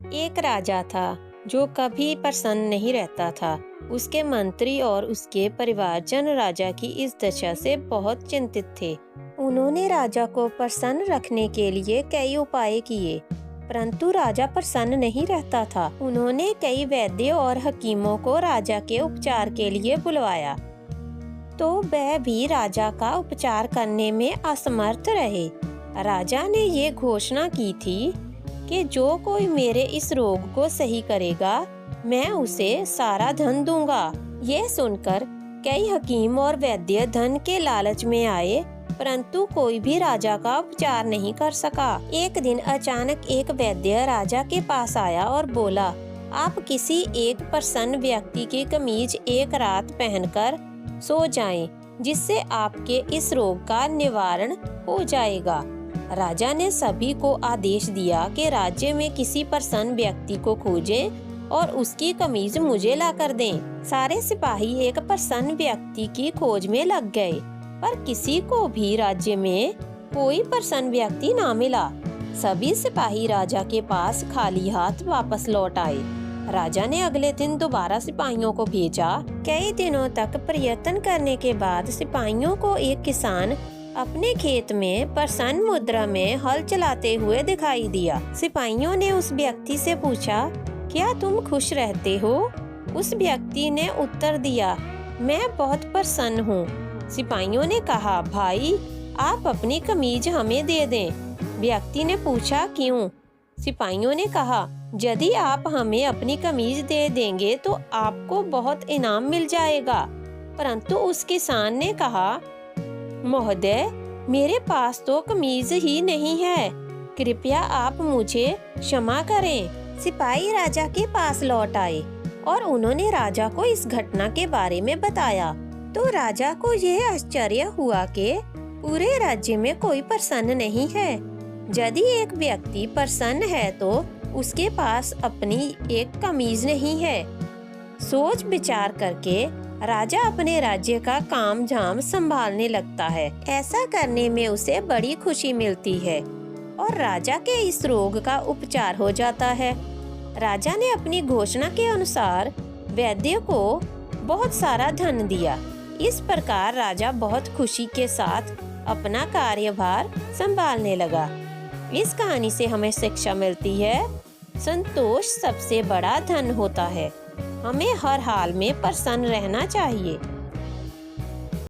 एक राजा था जो कभी प्रसन्न नहीं रहता था। उसके मंत्री और उसके परिवारजन राजा की इस दशा से बहुत चिंतित थे। उन्होंने राजा को प्रसन्न रखने के लिए कई उपाय किए, परंतु राजा प्रसन्न नहीं रहता था। उन्होंने कई वैद्यों और हकीमों को राजा के उपचार के लिए बुलवाया, तो वह भी राजा का उपचार करने में असमर्थ रहे। राजा ने ये घोषणा की थी कि जो कोई मेरे इस रोग को सही करेगा, मैं उसे सारा धन दूंगा। ये सुनकर कई हकीम और वैद्य धन के लालच में आए, परंतु कोई भी राजा का उपचार नहीं कर सका। एक दिन अचानक एक वैद्य राजा के पास आया और बोला, आप किसी एक प्रसन्न व्यक्ति की कमीज एक रात पहनकर सो जाएं, जिससे आपके इस रोग का निवारण हो जाएगा। राजा ने सभी को आदेश दिया कि राज्य में किसी प्रसन्न व्यक्ति को खोजें और उसकी कमीज मुझे लाकर दें। सारे सिपाही एक प्रसन्न व्यक्ति की खोज में लग गए, पर किसी को भी राज्य में कोई प्रसन्न व्यक्ति ना मिला। सभी सिपाही राजा के पास खाली हाथ वापस लौट आए। राजा ने अगले दिन दोबारा सिपाहियों को भेजा। कई दिनों तक प्रयत्न करने के बाद सिपाहियों को एक किसान अपने खेत में प्रसन्न मुद्रा में हल चलाते हुए दिखाई दिया। सिपाहियों ने उस व्यक्ति से पूछा, क्या तुम खुश रहते हो? उस व्यक्ति ने उत्तर दिया, मैं बहुत प्रसन्न हूँ। सिपाहियों ने कहा, भाई आप अपनी कमीज हमें दे दें। व्यक्ति ने पूछा, क्यों? सिपाहियों ने कहा, यदि आप हमें अपनी कमीज दे देंगे तो आपको बहुत इनाम मिल जाएगा। परंतु उस किसान ने कहा, महोदय, मेरे पास तो कमीज ही नहीं है, कृपया आप मुझे क्षमा करें। सिपाही राजा के पास लौट आए और उन्होंने राजा को इस घटना के बारे में बताया। तो राजा को यह आश्चर्य हुआ कि पूरे राज्य में कोई प्रसन्न नहीं है। यदि एक व्यक्ति प्रसन्न है तो उसके पास अपनी एक कमीज नहीं है। सोच विचार करके राजा अपने राज्य का काम झाम संभालने लगता है। ऐसा करने में उसे बड़ी खुशी मिलती है और राजा के इस रोग का उपचार हो जाता है। राजा ने अपनी घोषणा के अनुसार वैद्य को बहुत सारा धन दिया। इस प्रकार राजा बहुत खुशी के साथ अपना कार्यभार संभालने लगा। इस कहानी से हमें शिक्षा मिलती है, संतोष सबसे बड़ा धन होता है। हमें हर हाल में प्रसन्न रहना चाहिए।